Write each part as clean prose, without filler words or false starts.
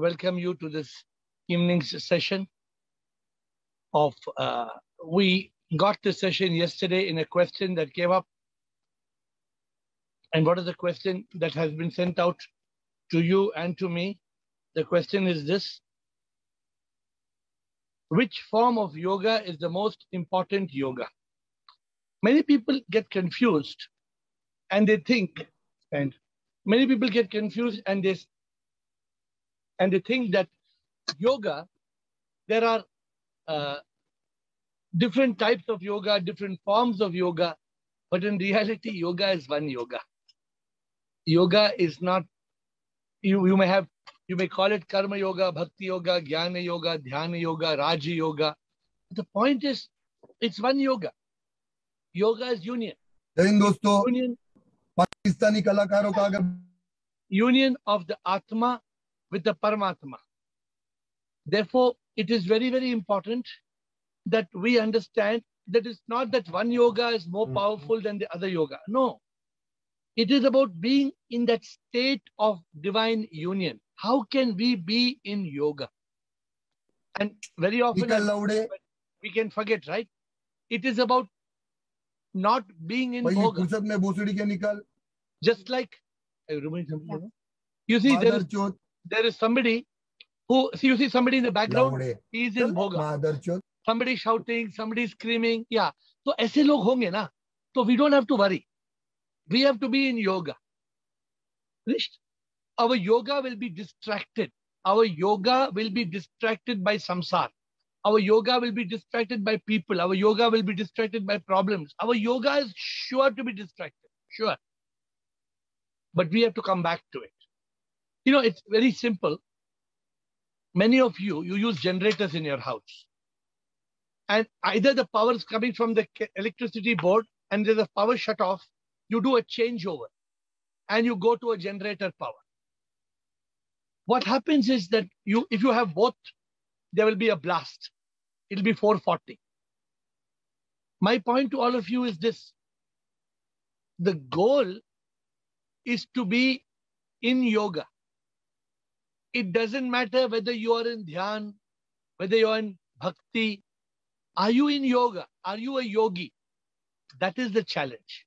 welcome you to this evening's session of, we got this session yesterday in a question that came up. And what is the question that has been sent out to you and to me? The question is this: which form of yoga is the most important yoga? Many people get confused and they think, and many people get confused and they think that yoga, there are different types of yoga, different forms of yoga, but in reality, yoga is one yoga. Yoga is not, you may call it karma yoga, bhakti yoga, jnana yoga, dhyana yoga, raja yoga. The point is, it's one yoga. Yoga is union. दोस्तों, पाकिस्तानी कलाकारों का अगर union of the Atma with the Paramatma. Therefore, it is very, very important that we understand that it's not that one yoga is more powerful than the other yoga. No. It is about being in that state of divine union. How can we be in yoga? And very often we can forget, right? It is about not being in yoga. Just like, you see, there is somebody who, you see somebody in the background, he is in bhoga. Somebody shouting, somebody screaming. Yeah. So ऐसे लोग होंगे ना. So we don't have to worry. We have to be in yoga. Our yoga will be distracted. Our yoga will be distracted by samsara. Our yoga will be distracted by people. Our yoga will be distracted by problems. Our yoga is sure to be distracted. Sure. But we have to come back to it. You know, it's very simple. Many of you use generators in your house. And either the power is coming from the electricity board and there's a power shut off, you do a changeover and you go to a generator power. What happens is that if you have both, there will be a blast. It'll be 440. My point to all of you is this: the goal is to be in yoga. It doesn't matter whether you are in dhyan, whether you're in bhakti. Are you in yoga? Are you a yogi? That is the challenge.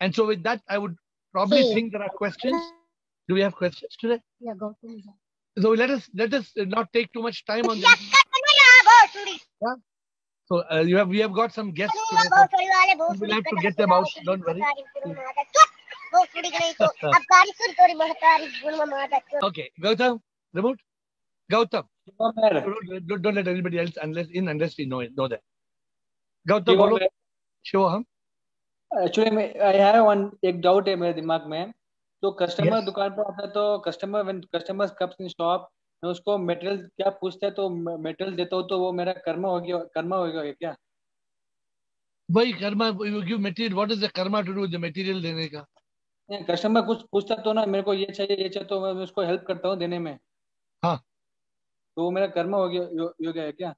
And so with that, I would probably think there are questions. Do we have questions today? Yeah, go to. So let us not take too much time on this. Yeah. So we have got some guests today. So we'll have to get them out. Don't worry. Okay, Gautam, remote. Gautam. Don't let anybody else unless we know that. Gautam, bolo. Shivoham. Actually, I have एक doubt है मेरे दिमाग में. तो customer दुकान पर आता है तो when customers comes in shop, मैं उसको मटेरियल क्या पूछता है तो मटेरियल देता हूँ तो वो मेरा कर्मा हो गया क्या? वही Karma, you give material. What is the karma to do with the material देने का? कस्टमर कुछ पूछता तो ना मेरे को ये चाहिए तो मैं उसको हेल्प करता हूँ देने में. हाँ. तो वो मेरा कर्मा हो गया है क्या?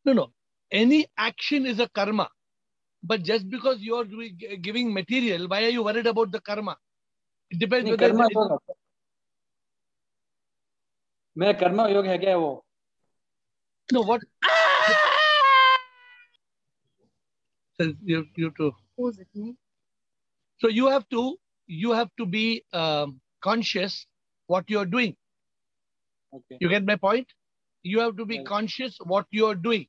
No. Any action is a karma. But just because you are giving material, why are you worried about the karma? It depends whether मेरा कर्मा योग है क्या वो? No, what? You too. Who's it, me? So you have to be conscious what you are doing. Okay. You get my point? You have to be conscious what you are doing.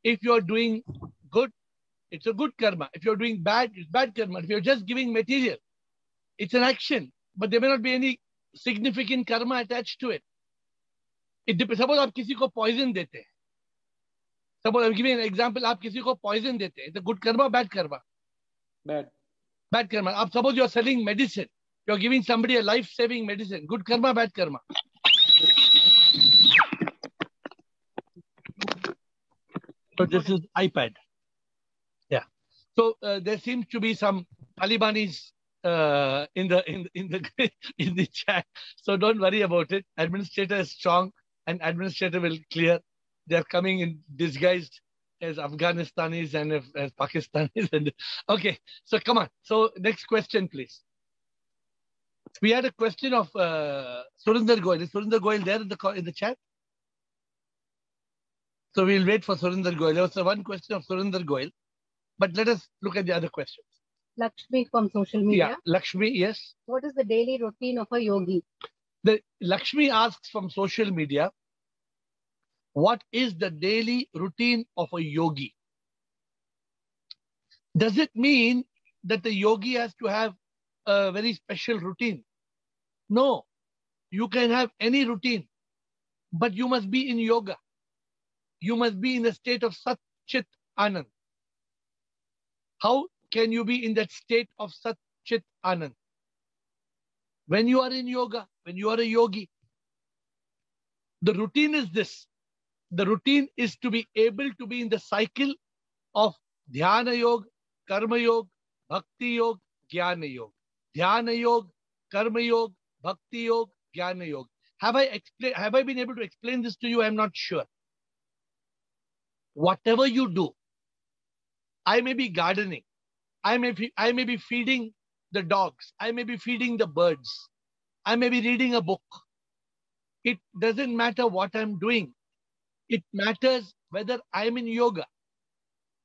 If you are doing good, it's a good karma. If you're doing bad, it's bad karma. If you're just giving material, it's an action, but there may not be any significant karma attached to it. It depends. Suppose आप किसी को poison देते हैं. Suppose I'm giving an example. आप किसी को poison देते हैं. It's a good karma, bad karma. Bad karma. आप suppose you're selling medicine. You're giving somebody a life-saving medicine. Good karma, bad karma. So this is iPad. Yeah. So there seems to be some Talibanis in the chat. So don't worry about it. Administrator is strong and administrator will clear. They're coming in disguised as Afghanistanis and as Pakistanis. Okay. So come on. So next question, please. We had a question of Surinder Goyal. Is Surinder Goyal there in the chat? So we'll wait for Surinder Goyal. There was one question of Surinder Goyal, but let us look at the other questions. Lakshmi from social media. Yeah, Lakshmi, yes. What is the daily routine of a yogi? The Lakshmi asks from social media, what is the daily routine of a yogi? Does it mean that the yogi has to have a very special routine? No, you can have any routine, but you must be in yoga. You must be in the state of Sat Chit Anand. How can you be in that state of Sat Chit Anand? When you are in yoga, when you are a yogi, the routine is this. The routine is to be able to be in the cycle of Dhyana Yoga, Karma Yoga, Bhakti Yoga, Jnana Yoga. Dhyana Yoga, Karma Yoga, Bhakti Yoga, Jnana Yoga. Have I been able to explain this to you? I'm not sure. Whatever you do, I may be gardening. I may be feeding the dogs. I may be feeding the birds. I may be reading a book. It doesn't matter what I'm doing. It matters whether I'm in yoga.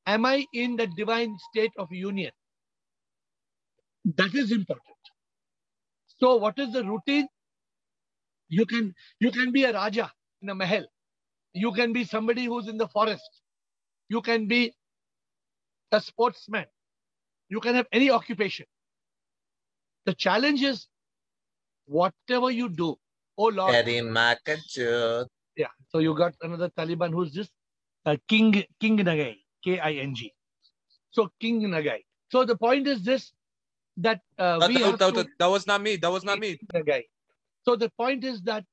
Am I in the divine state of union? That is important. So what is the routine? You can be a Raja in a mahal. You can be somebody who's in the forest. You can be a sportsman. You can have any occupation. The challenge is whatever you do, oh Lord. Yeah. So you got another Taliban who's just King Nagai, King. So King Nagai. So the point is this, that that was not me. That was not me. Nagai. So the point is that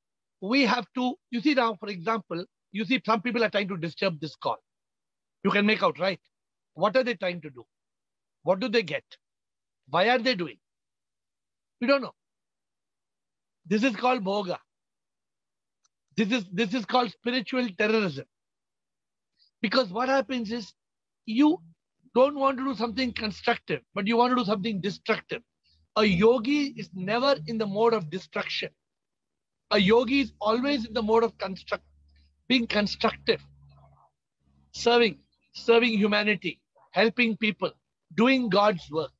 we have to, you see now, for example, you see some people are trying to disturb this call. You can make out, right? What are they trying to do? What do they get? Why are they doing? We don't know. This is called bhoga. This is called spiritual terrorism. Because what happens is you don't want to do something constructive, but you want to do something destructive. A yogi is never in the mode of destruction. A yogi is always in the mode of being constructive, serving humanity, helping people, doing God's work.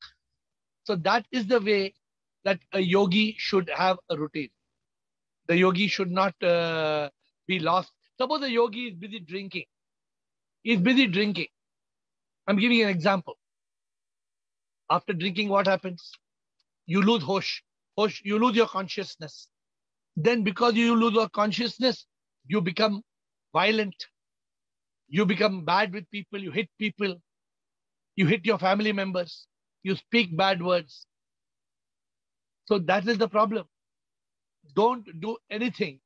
So that is the way that a yogi should have a routine. The yogi should not be lost. Suppose a yogi is busy drinking. He's busy drinking. I'm giving you an example. After drinking, what happens? You lose hosh. You lose your consciousness. Then because you lose your consciousness, you become violent. You become bad with people. You hit people. You hit your family members. You speak bad words. So that is the problem. Don't do anything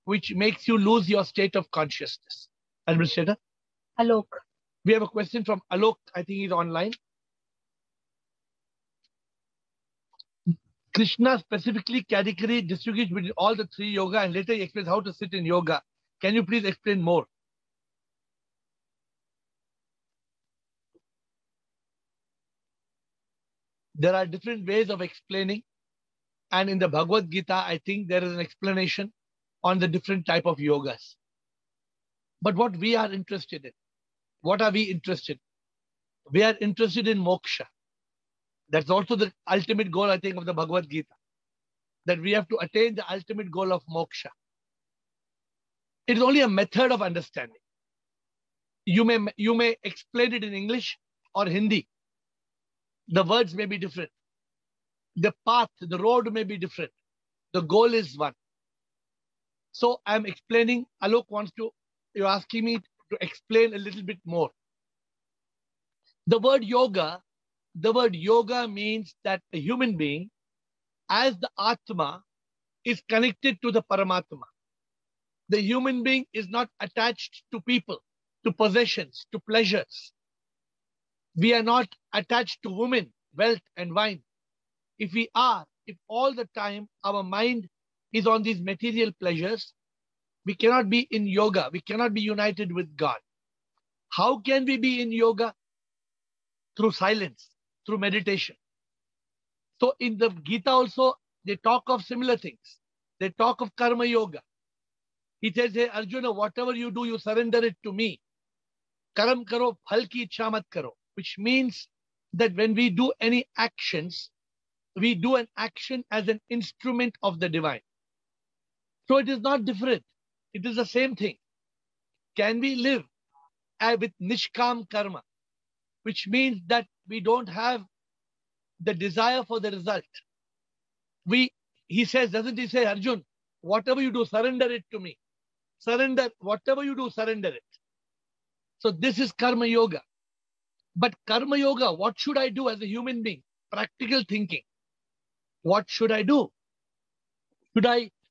which makes you lose your state of consciousness. Administrator? Alok. We have a question from Alok. I think he's online. Krishna specifically category distinguished between all the three yoga and later he explains how to sit in yoga. Can you please explain more? There are different ways of explaining. And in the Bhagavad Gita, I think there is an explanation on the different type of yogas. But what we are interested in, what are we interested in? We are interested in moksha. That's also the ultimate goal, I think, of the Bhagavad Gita. That we have to attain the ultimate goal of moksha. It is only a method of understanding. You may explain it in English or Hindi. The words may be different. The path, the road may be different. The goal is one. So I'm explaining, Alok you're asking me to explain a little bit more. The word yoga means that a human being, as the Atma, is connected to the Paramatma. The human being is not attached to people, to possessions, to pleasures. We are not attached to women, wealth, and wine. If all the time our mind is on these material pleasures, we cannot be in yoga. We cannot be united with God. How can we be in yoga? Through silence, through meditation. So in the Gita also, they talk of similar things. They talk of karma yoga. He says, hey Arjuna, whatever you do, you surrender it to me. Karam karo, phal ki ichha mat karo. Which means that when we do any actions, we do an action as an instrument of the divine. So it is not different. It is the same thing. Can we live with nishkam karma? Which means that we don't have the desire for the result. He says, doesn't he say, Arjun, whatever you do, surrender it to me. Surrender, whatever you do, surrender it. So this is karma yoga. But karma yoga, what should I do as a human being? Practical thinking. What should I do?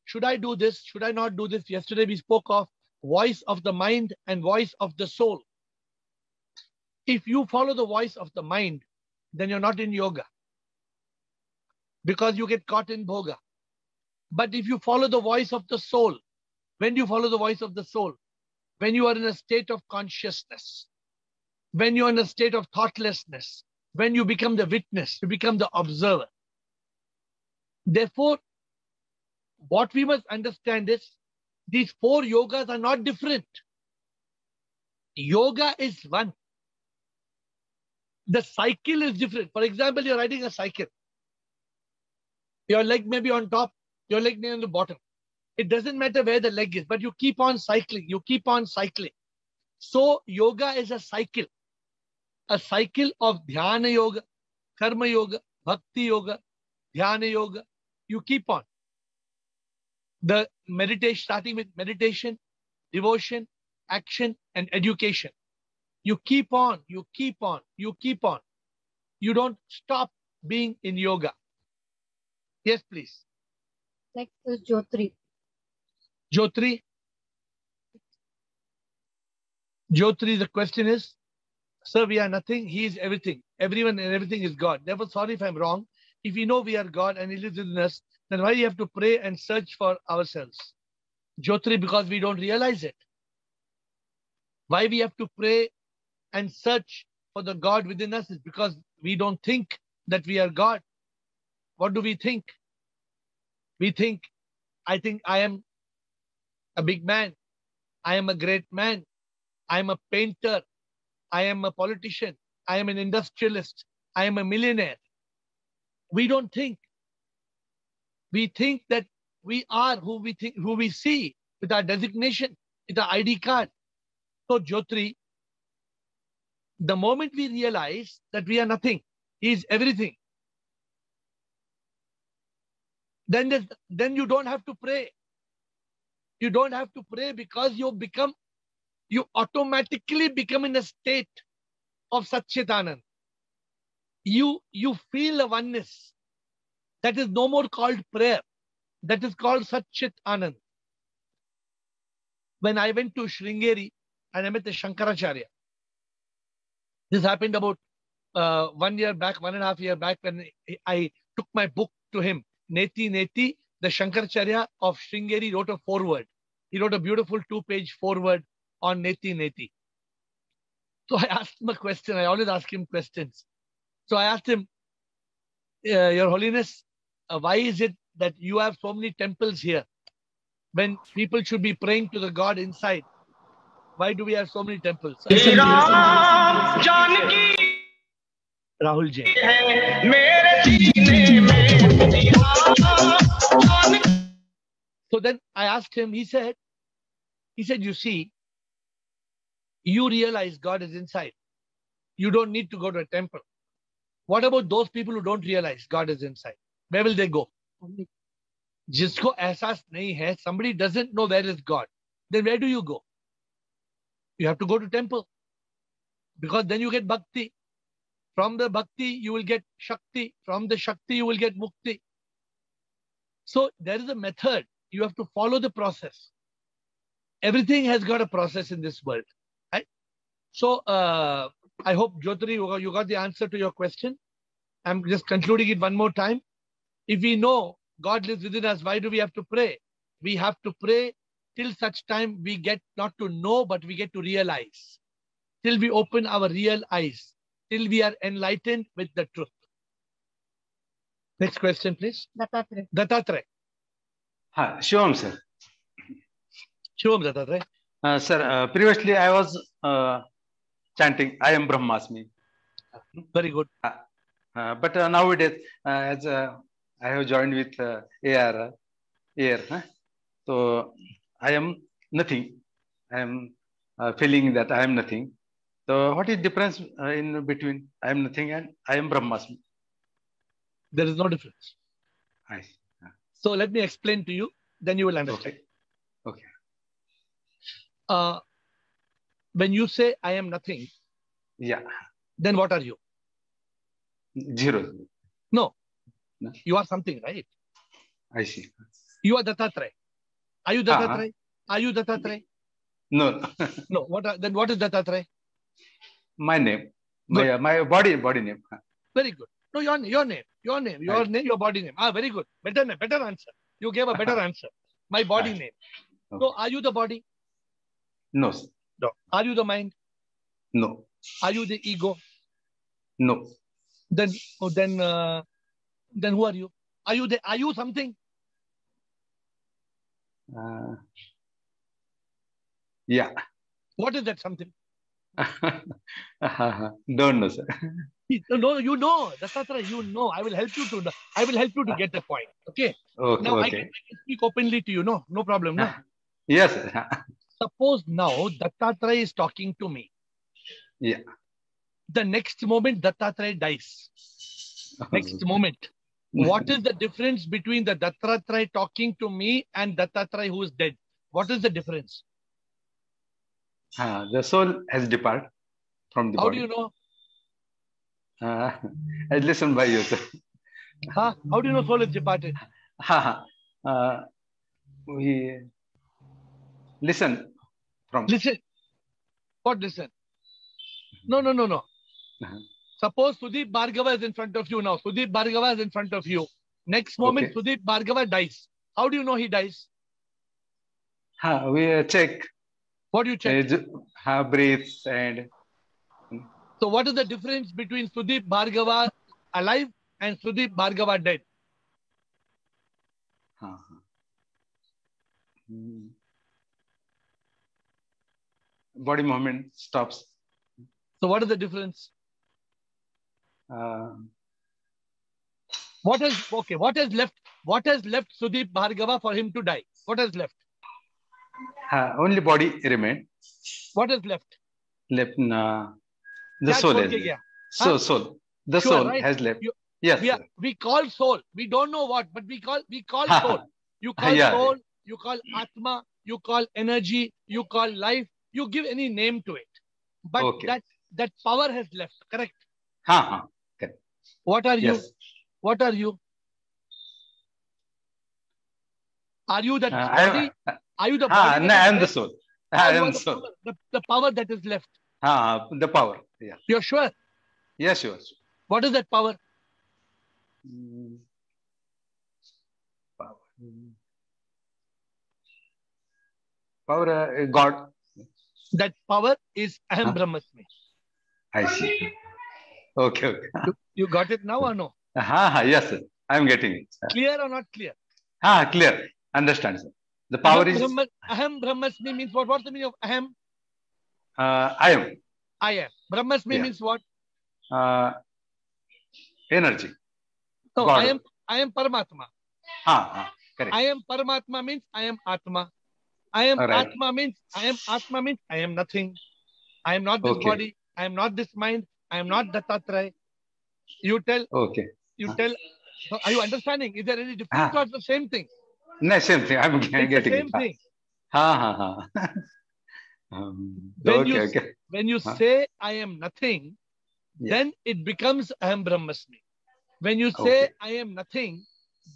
Should I do this? Should I not do this? Yesterday we spoke of voice of the mind and voice of the soul. If you follow the voice of the mind, then you're not in yoga, because you get caught in bhoga. But if you follow the voice of the soul, when you follow the voice of the soul, when you are in a state of consciousness, when you're in a state of thoughtlessness, when you become the witness, you become the observer. Therefore, what we must understand is these four yogas are not different. Yoga is one. The cycle is different. For example, you're riding a cycle. Your leg may be on top, your leg may be on the bottom. It doesn't matter where the leg is, but you keep on cycling. You keep on cycling. So yoga is a cycle of dhyana yoga, karma yoga, bhakti yoga, dhyana yoga. You keep on. The meditation, starting with meditation, devotion, action, and education. You keep on, you keep on, you keep on. You don't stop being in yoga. Yes, please. Next is Jyotri. Jyotri, the question is, sir, we are nothing. He is everything. Everyone and everything is God. Therefore, sorry if I'm wrong. If we know we are God and He lives in us, then why do you have to pray and search for ourselves? Jyotri, because we don't realize it. Why we have to pray and search for the God within us is because we don't think that we are God. What do we think? We think I am a big man. I am a great man. I am a painter. I am a politician. I am an industrialist. I am a millionaire. We don't think. We think that we are who we see with our designation, with our ID card. So Jyotri, the moment we realize that we are nothing, He is everything, then you don't have to pray. You don't have to pray because you automatically become in a state of Satchitanand. You feel a oneness. That is no more called prayer. That is called Satchitanand. When I went to Sringeri and I met the Shankaracharya, this happened about 1 year back, 1.5 years back, when I took my book to him. Neti Neti, the Shankaracharya of Sringeri, wrote a foreword. He wrote a beautiful 2-page foreword on Neti Neti. So I asked him a question. I always ask him questions. So I asked him, Your Holiness, why is it that you have so many temples here when people should be praying to the God inside? Why do we have so many temples? Rahul Jain. So then I asked him, he said, you see, you realize God is inside. You don't need to go to a temple. What about those people who don't realize God is inside? Where will they go? Jisko ehsaas nahi hai, somebody doesn't know where is God. Then where do you go? You have to go to temple. Because then you get bhakti. From the bhakti, you will get shakti. From the shakti, you will get mukti. So there is a method. You have to follow the process. Everything has got a process in this world. Right? So I hope, Jyotri, you got the answer to your question. I'm just concluding it one more time. If we know God lives within us, why do we have to pray? We have to pray till such time we get not to know, but we get to realize. Till we open our real eyes. Till we are enlightened with the truth. Next question, please. Dattatreya. Dattatreya. हाँ, Shivam sir. Shivam Dattatreya. Sir, previously I was chanting, I am Brahmasmi. Very good. But nowadays, as I have joined with AR, so I am nothing. I am feeling that I am nothing. So what is difference in between I am nothing and I am Brahmasmi? There is no difference. I see. So let me explain to you, then you will understand. Okay. When you say I am nothing, Yeah. then what are you? Zero. No. No. You are something, right? I see. You are Dattatreya. Are you Dattatreya? Are you Dattatreya? No. No. Then what is Dattatreya? My name. My body name. Very good. No, your name, your body name. Very good. Better answer. You gave a better answer. My body name. Okay. So, are you the body? No, sir. No. Are you the mind? No. Are you the ego? No. Then who are you? Are you something? Yeah. What is that something? Don't know, sir. No, you know. Dattatreya, you know. I will help you to get the point. Okay. Okay. Now Okay. I can speak openly to you. No problem. No. Yes, sir. Suppose now Dattatreya is talking to me. Yeah. The next moment Dattatreya dies. Next moment. What is the difference between the Dattatreya talking to me and Dattatreya who is dead? What is the difference? The soul has departed from the How body. do you know? I listen by you, sir. How do you know soul is departed? We listen from. Listen. What listen? No. Suppose Sudeep Bhargava is in front of you now. Sudeep Bhargava is in front of you. Next moment, Okay. Sudeep Bhargava dies. How do you know he dies? We check. What do you check? Breathes and. So what is the difference between Sudeep Bhargava alive and Sudeep Bhargava dead? Body movement stops. So what is the difference? What has left? What has left Sudeep Bhargava for him to die? What has left? Only body remain. What is left? Left. The Kya soul chhod has ke left. gaya? Soul. The Sure, soul right? has left. Yes. We call soul. We don't know what, but we call soul. You call Yeah. soul. You call Atma. You call energy. You call life. You give any name to it. But Okay. that power has left. Correct. Correct. What are you? Yes. What are you? Are you that body? Are you the body? No, I am the soul. I You am are the soul. the power that is left. The power. Yeah. You're sure? Yes, sure. What is that power? Power, God. That power is Aham Brahmasmi. I see. Okay. You got it now or no? Yes, sir. I am getting it. Clear or not clear? Clear. Understand, sir. The power is. Aham Brahmasmi means what? What's the meaning of Aham? I am. I am. Brahmasmi means what? Energy. No, God. I am Paramatma. Correct. I am Paramatma means I am Atma. I am Right. Atma means I am nothing. I am not this Okay. body. I am not this mind. I am not Dattatreya. You tell. Okay. So are you understanding? Is there any difference or it's the same thing? No, same thing. I'm It's getting the it. same thing. Okay. When you say I am nothing, then it becomes Aham Brahmasmi. When you say I am nothing,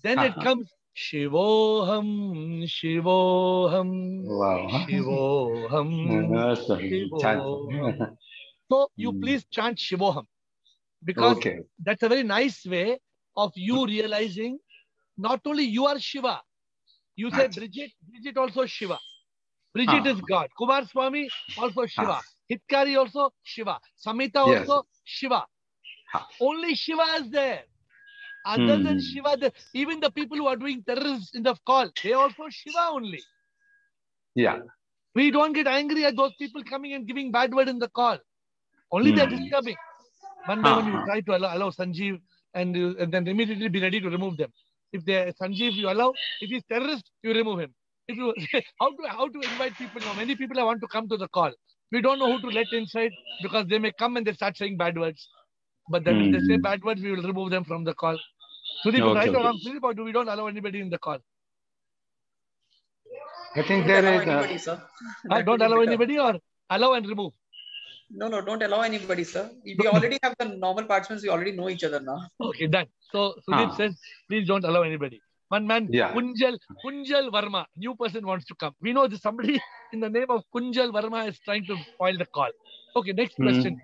then it comes Shivoham, Shivoham, Wow. Shivoham, Shivoham. So you please chant Shivoham, because that's a very nice way of you realizing not only you are Shiva. You say Bridget also Shiva. Bridget is God. Kumar Swami also Shiva. Hitkari also Shiva. Samita also Shiva. Only Shiva is there. Other than Shiva, even the people who are doing terrorists in the call, they also Shiva only. Yeah. We don't get angry at those people coming and giving bad word in the call. Only they're disturbing. One by one, you try to allow Sanjeev and then immediately be ready to remove them. If they Sanjeev, you allow. If he's terrorist, you remove him. If you how to invite people now? Many people want to come to the call. We don't know who to let inside because they may come and they start saying bad words. But then if they say bad words, we will remove them from the call. Sudeep, right or wrong? Sudeep, or do we don't allow anybody in the call? I think there is. Anybody, sir. Don't allow anybody or allow and remove? No, don't allow anybody, sir. We already have the normal participants. We already know each other now. Okay, done. So Sudeep says, please don't allow anybody. One man, Yeah. Kunjal Verma, new person wants to come. We know this somebody in the name of Kunjal Verma is trying to spoil the call. Okay, next question.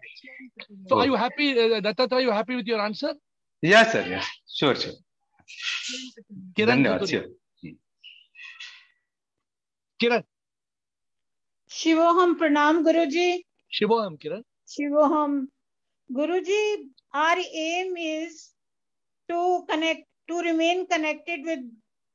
So are you happy, Dattatreya, are you happy with your answer? Yes, sir. Yes. Sure. Kiran Dhanyavad, Kathuria. sure. Kiran. Shivoham Pranam Guruji. Shivoham, Kiran. Shivoham. Guruji, our aim is to remain connected with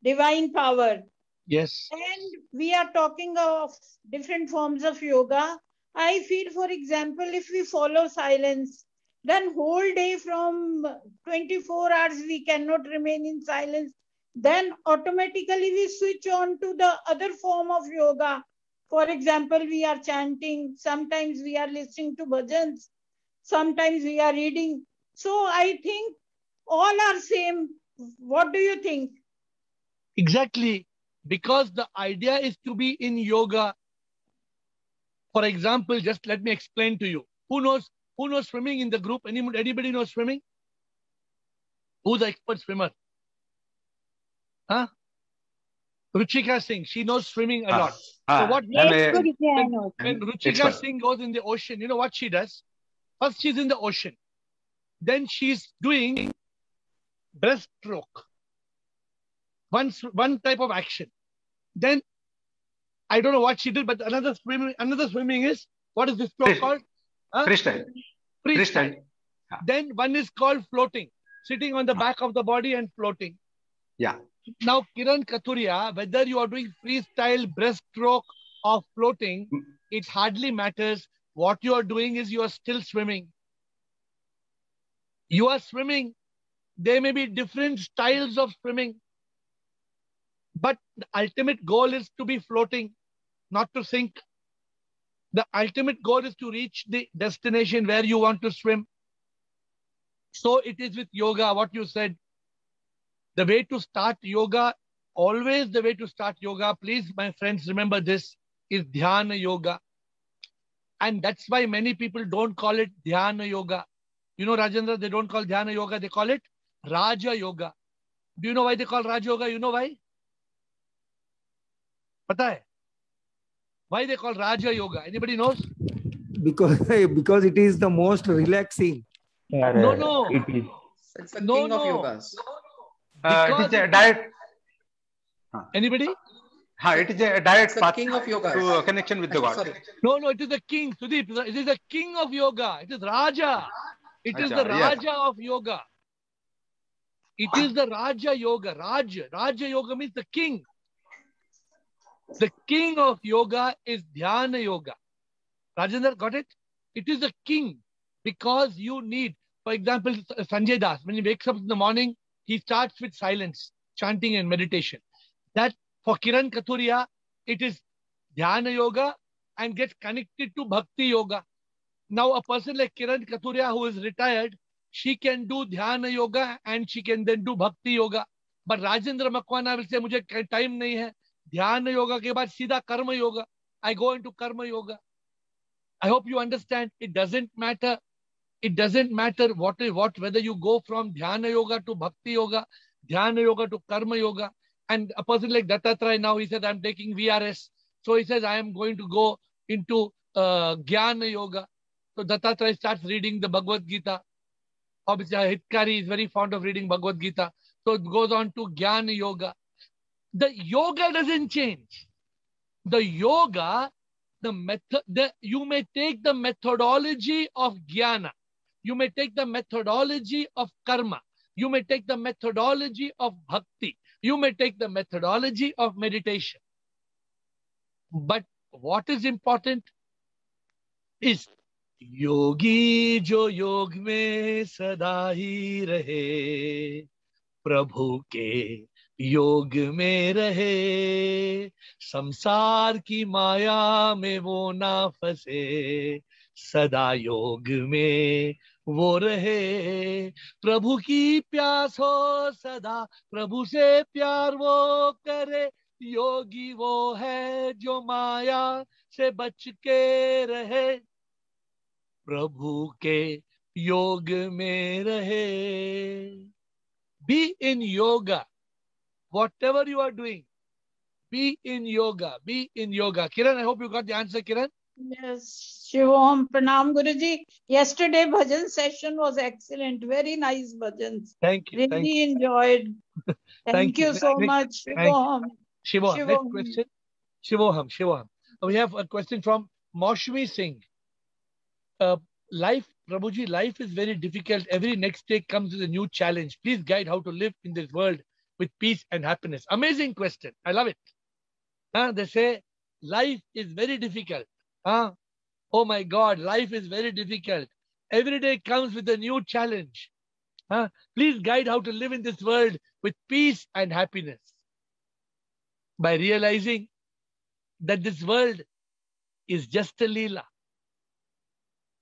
divine power. Yes. And we are talking of different forms of yoga. I feel, for example, if we follow silence, then whole day from 24 hours we cannot remain in silence. Then automatically we switch on to the other form of yoga. For example, we are chanting, sometimes we are listening to bhajans, sometimes we are reading. So I think all are same. What do you think? Exactly. Because the idea is to be in yoga. For example, just let me explain to you. Who knows swimming in the group? Anybody knows swimming? Who's the expert swimmer? Huh? Ruchika Singh. She knows swimming a lot. So what when Ruchika Singh goes in the ocean, you know what she does? First, she's in the ocean. Then she's doing breaststroke. One type of action. Then I don't know what she did, but another swimming is, what is this stroke called? Freestyle. Freestyle. Then one is called floating, sitting on the back of the body and floating. Yeah. Now, Kiran Kathuria, whether you are doing freestyle, breaststroke or floating, it hardly matters. What you are doing is you are still swimming. You are swimming. There may be different styles of swimming. But the ultimate goal is to be floating, not to sink. The ultimate goal is to reach the destination where you want to swim. So it is with yoga, what you said. The way to start yoga, always the way to start yoga, please, my friends, remember this, is Dhyana Yoga. And that's why many people don't call it Dhyana Yoga. You know, Rajendra, they don't call Dhyana Yoga, they call it Raja Yoga. Do you know why they call Raja Yoga? You know why? Pata hai? Why they call Raja Yoga? Anybody knows? Because it is the most relaxing. No. It's the king of yogas. It is a direct. Anybody? It is a direct It's the path king of yogas. to connection with the God. Sorry. No, it is the king, Sudeep. It is the king of yoga. It is Raja. It is the Raja of yoga. It is the Raja Yoga. Raja Yoga means the king. The king of yoga is Dhyana Yoga. Rajendra, got it? It is the king because you need, for example, Sanjay Das, when he wakes up in the morning, he starts with silence, chanting and meditation. That for Kiran Kathuria, it is Dhyana Yoga and gets connected to Bhakti Yoga. Now, a person like Kiran Kathuria who is retired, she can do Dhyana Yoga and she can then do Bhakti Yoga. But Rajendra Makwana will say, "Mujhe time nahi hai. Dhyana Yoga ke baad Sida Karma Yoga. I go into Karma Yoga." I hope you understand. It doesn't matter. It doesn't matter whether you go from Dhyana Yoga to Bhakti Yoga, Dhyana Yoga to Karma Yoga. And a person like Dattatreya now, he said, I'm taking VRS. So he says, I am going to go into Jnana Yoga. So Dattatreya starts reading the Bhagavad Gita. Obviously, Hitkari is very fond of reading Bhagavad Gita. So it goes on to Jnana Yoga. The yoga doesn't change. The yoga, the method, you may take the methodology of Jnana. You may take the methodology of karma. You may take the methodology of bhakti. You may take the methodology of meditation. But what is important is योगी जो योग में सदा ही रहे, प्रभु के योग में रहे, संसार की माया में वो ना फंसे, सदा योग में वो रहे, प्रभु की प्यास हो सदा, प्रभु से प्यार वो करे, योगी वो है जो माया से बच के रहे, प्रभु के योग में रहे. Be in yoga. Whatever you are doing, be in yoga. Be in yoga. Kiran, I hope you got the answer, Kiran. Yes, Shivam, Pranam Guruji. Yesterday bhajan session was excellent. Very nice bhajans. Thank you. Really enjoyed. Thank you so much, Shivam. Shivoham. Next question. Shivoham. We have a question from Maushmi Singh. Life, Prabhuji, life is very difficult. Every next day comes with a new challenge. Please guide how to live in this world with peace and happiness. Amazing question. I love it. They say life is very difficult. Oh my God, life is very difficult. Every day comes with a new challenge. Please guide how to live in this world with peace and happiness. By realizing that this world is just a leela.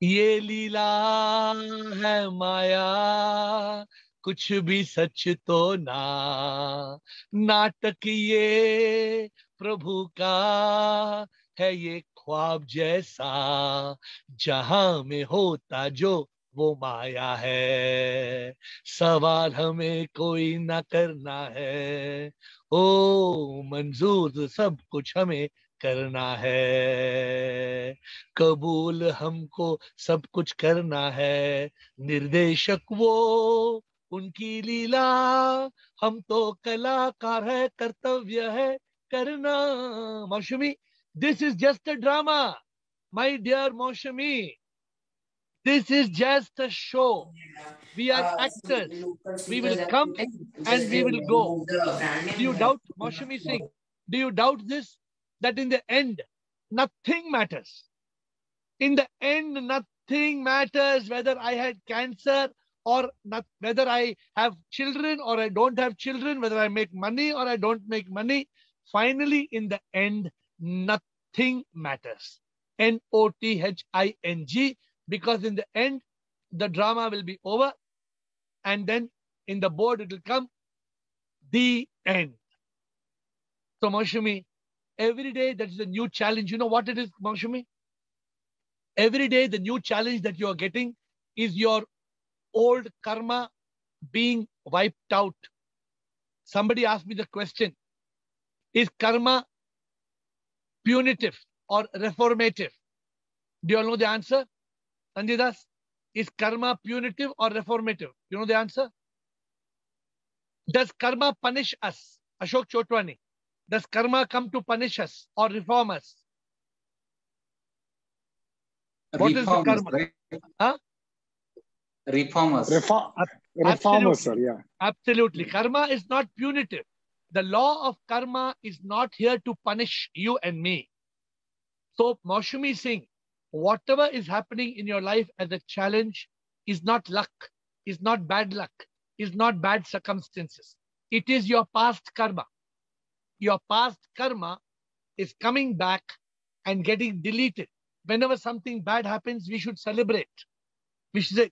ये लीला है माया, कुछ भी सच तो ना, नाटक ये प्रभु का है, ये ख्वाब जैसा, जहां में होता जो वो माया है, सवाल हमें कोई ना करना है, ओ मंजूर सब कुछ हमें करना है, कबूल हमको सब कुछ करना है, निर्देशक वो उनकी लीला, हम तो कलाकार है, कर्तव्य है करना. Maushami, this is just a drama, my dear Maushami. This is just a show. We are actors. We will come and we will go. Do you doubt, Maushami Singh? Do you doubt this? That in the end, nothing matters. In the end, nothing matters whether I had cancer or not, whether I have children or I don't have children, whether I make money or I don't make money. Finally, in the end, nothing matters. Nothing, because in the end, the drama will be over and then in the board it will come, the end. So, Maushami, every day that is a new challenge. You know what it is, Maushami? Every day the new challenge that you are getting is your old karma being wiped out. Somebody asked me the question, is karma punitive or reformative? Do you all know the answer? Andidas, is karma punitive or reformative? You know the answer? Does karma punish us? Ashok Chotwani. Does karma come to punish us or reform us? What is the karma? Right? Reform us. Reform us, sir, yeah. Absolutely. Karma is not punitive. The law of karma is not here to punish you and me. So, Maushami Singh, whatever is happening in your life as a challenge is not luck, is not bad luck, is not bad circumstances. It is your past karma. Your past karma is coming back and getting deleted. Whenever something bad happens, we should celebrate. We should say,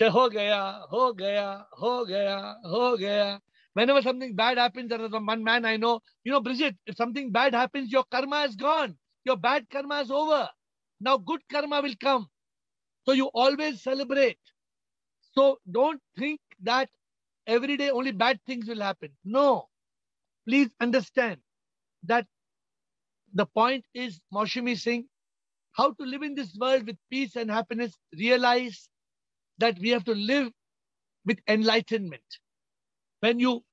ho gaya, ho gaya, ho gaya, ho gaya. Whenever something bad happens, there is one man I know, Bridget, if something bad happens, your karma is gone. Your bad karma is over. Now good karma will come. So you always celebrate. So don't think that every day only bad things will happen. No. Please understand that the point is, Maushami Singh, how to live in this world with peace and happiness. Realize that we have to live with enlightenment. When you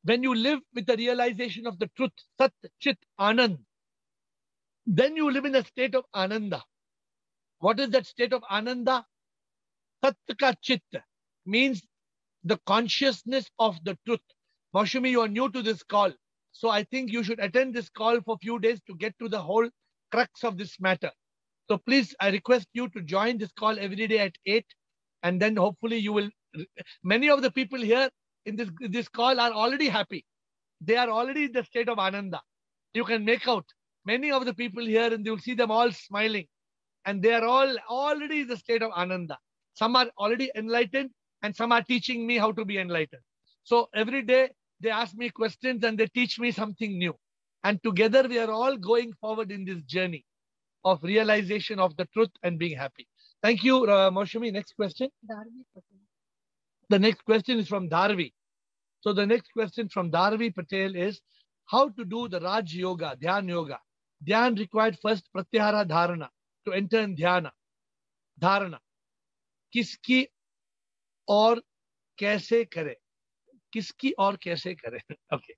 live with the realization of the truth, Sat Chit Anand, then you live in a state of Ananda. What is that state of Ananda? Sat ka Chit means the consciousness of the truth. Maushami, you are new to this call. So I think you should attend this call for a few days to get to the whole crux of this matter. So please, I request you to join this call every day at 8. And then hopefully you will, many of the people here in this call are already happy. They are already in the state of Ananda. You can make out many of the people here and you'll see them all smiling. And they are all already in the state of Ananda. Some are already enlightened and some are teaching me how to be enlightened. So every day they ask me questions and they teach me something new. And together we are all going forward in this journey of realization of the truth and being happy. Thank you, Maushami. Next question. The next question is from Dharvi. So the next question from Dharvi Patel is how to do the Raj Yoga, Dhyan Yoga. Dhyan required first Pratyahara Dharana to enter in Dhyana. Dharana. Kiski और कैसे करे किसकी और कैसे करे okay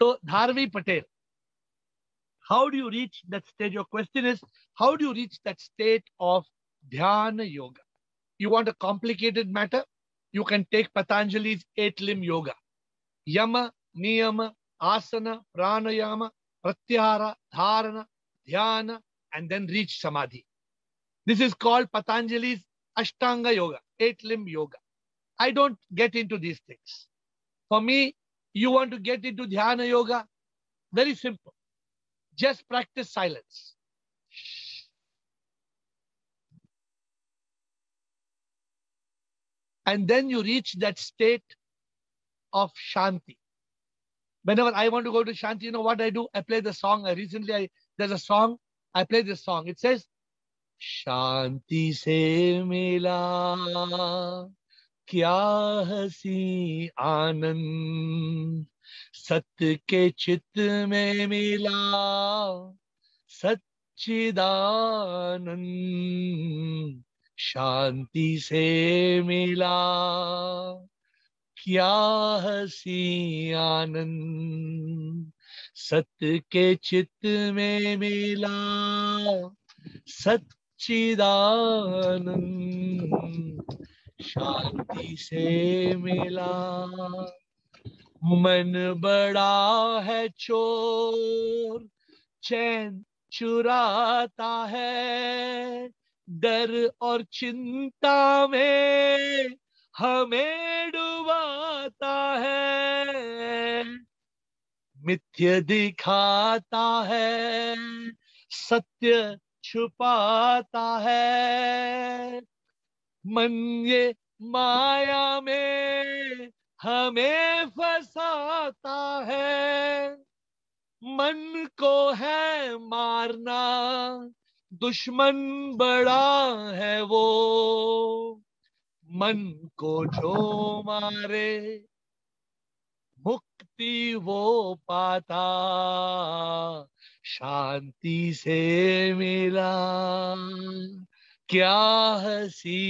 so Dharvi Patel, how do you reach that stage? Your question is how do you reach that state of Dhyana Yoga? You want a complicated matter? You can take Patanjali's 8-limb yoga: Yama, Niyama, Asana, Pranayama, Pratyahara, Dharana, Dhyana, and then reach Samadhi. This is called Patanjali's Ashtanga Yoga, 8-limb yoga. I don't get into these things. For me, you want to get into Dhyana Yoga? Very simple. Just practice silence. And then you reach that state of Shanti. Whenever I want to go to Shanti, you know what I do? I play the song. There's a song, I play this song. It says, Shanti se mila क्या हसी आनंद सत्य के चित्त में मिला सच्चिदानंद शांति से मिला क्या हसी आनंद सत्य के चित्त में मिला सच्चिदानंद शांति से मिला मन बड़ा है चोर चैन चुराता है डर और चिंता में हमें डुबाता है मिथ्य दिखाता है सत्य छुपाता है मन ये माया में हमें फंसाता है मन को है मारना दुश्मन बड़ा है वो मन को जो मारे मुक्ति वो पाता शांति से मिला क्या हसी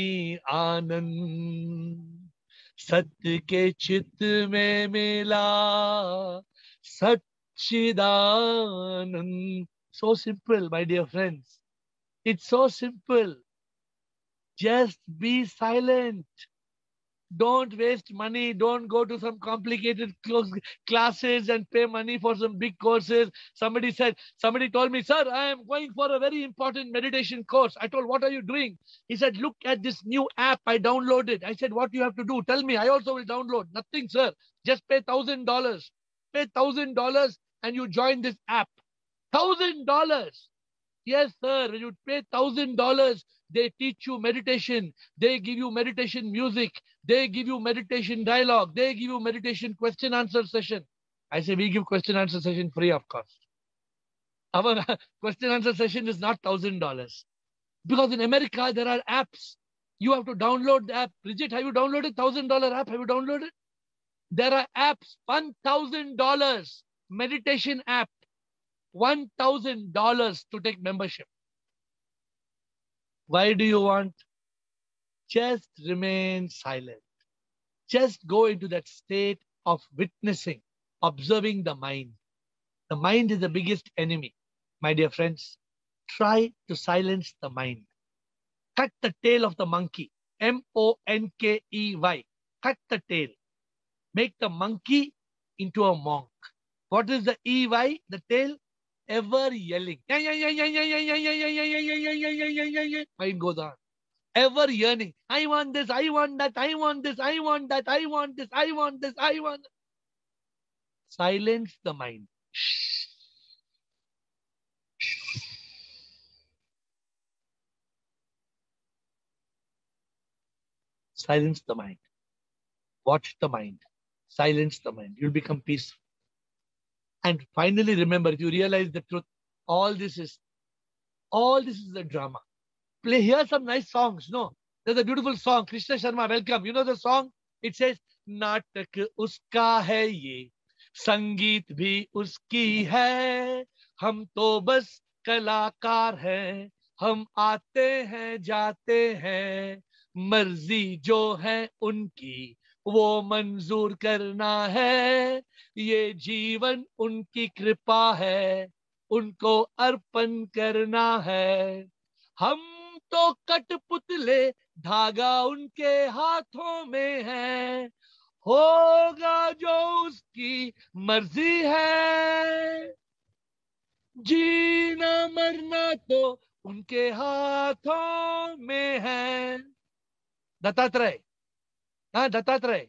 आनंद सत्य के चित्त में मिला सच्चिदानंद. So simple, my dear friends. It's so simple. Just be silent. Don't waste money. Don't go to some complicated classes and pay money for some big courses. Somebody told me, sir, I am going for a very important meditation course. I told, what are you doing? He said, look at this new app I downloaded. I said, what do you have to do? Tell me, I also will download. Nothing, sir. Just pay $1,000. Pay $1,000 and you join this app. $1,000. Yes, sir. When you pay $1,000, they teach you meditation. They give you meditation music. They give you meditation dialogue. They give you meditation question answer session. I say, we give question answer session free of cost. Our question answer session is not $1,000. Because in America, there are apps. You have to download the app. Bridget, have you downloaded $1,000 app? Have you downloaded? There are apps, $1,000 meditation app. $1,000 to take membership. Why do you want? Just remain silent. Just go into that state of witnessing, observing the mind. The mind is the biggest enemy. My dear friends, try to silence the mind. Cut the tail of the monkey. Monkey. cut the tail. Make the monkey into a monk. What is the EY? The tail? Ever yelling. Mind goes on. Ever yearning. I want this, I want that, I want this, I want that, I want this, I want this, I want. Silence the mind. Silence the mind. Watch the mind. Silence the mind. You'll become peaceful. And finally, remember, if you realize the truth, all this is a drama. Hear some nice songs. No, there's a beautiful song. Krishna Sharma, welcome. You know the song? It says, Natak uska hai ye, Sangeet bhi uski hai, Hum to bas kalakar hai, Hum aate hain, jaate hain, Marzi jo hai unki, वो मंजूर करना है, ये जीवन उनकी कृपा है, उनको अर्पण करना है. हम तो कठपुतले, धागा उनके हाथों में है, होगा जो उसकी मर्जी है, जीना मरना तो उनके हाथों में है. दत्तात्रेय, हाँ दत्तात्रेय,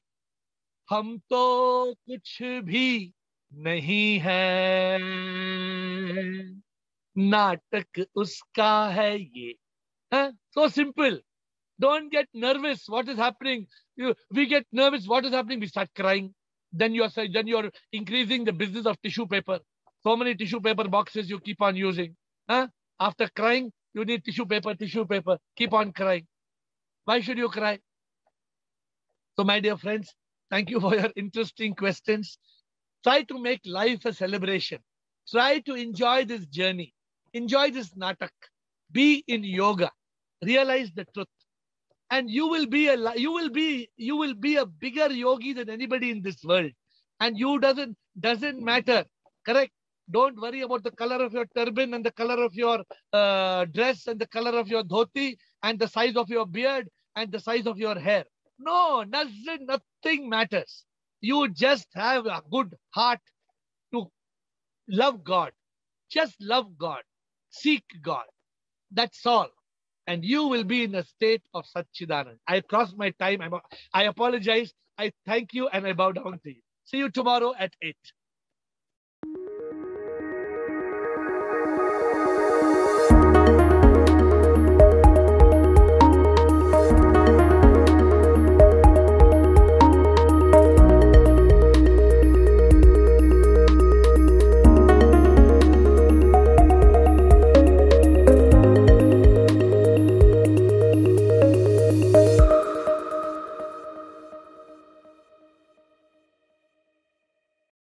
हम तो कुछ भी नहीं है, नाटक उसका है ये. So simple. Don't get nervous. What is happening? We get nervous. What is happening? We start crying. Then you're increasing the business of tissue paper. So many tissue paper boxes you keep on using. After crying, you need tissue paper. Keep on crying. Why should you cry? So, my dear friends, thank you for your interesting questions. Try to make life a celebration. Try to enjoy this journey. Enjoy this natak. Be in yoga. Realize the truth. And you will be a bigger yogi than anybody in this world. And you doesn't matter. Correct? Don't worry about the color of your turban and the color of your dress and the color of your dhoti and the size of your beard and the size of your hair. No, nothing matters. You just have a good heart to love God. Just love God. Seek God. That's all. And you will be in a state of Satchidanand. I crossed my time. I apologize. I thank you and I bow down to you. See you tomorrow at 8.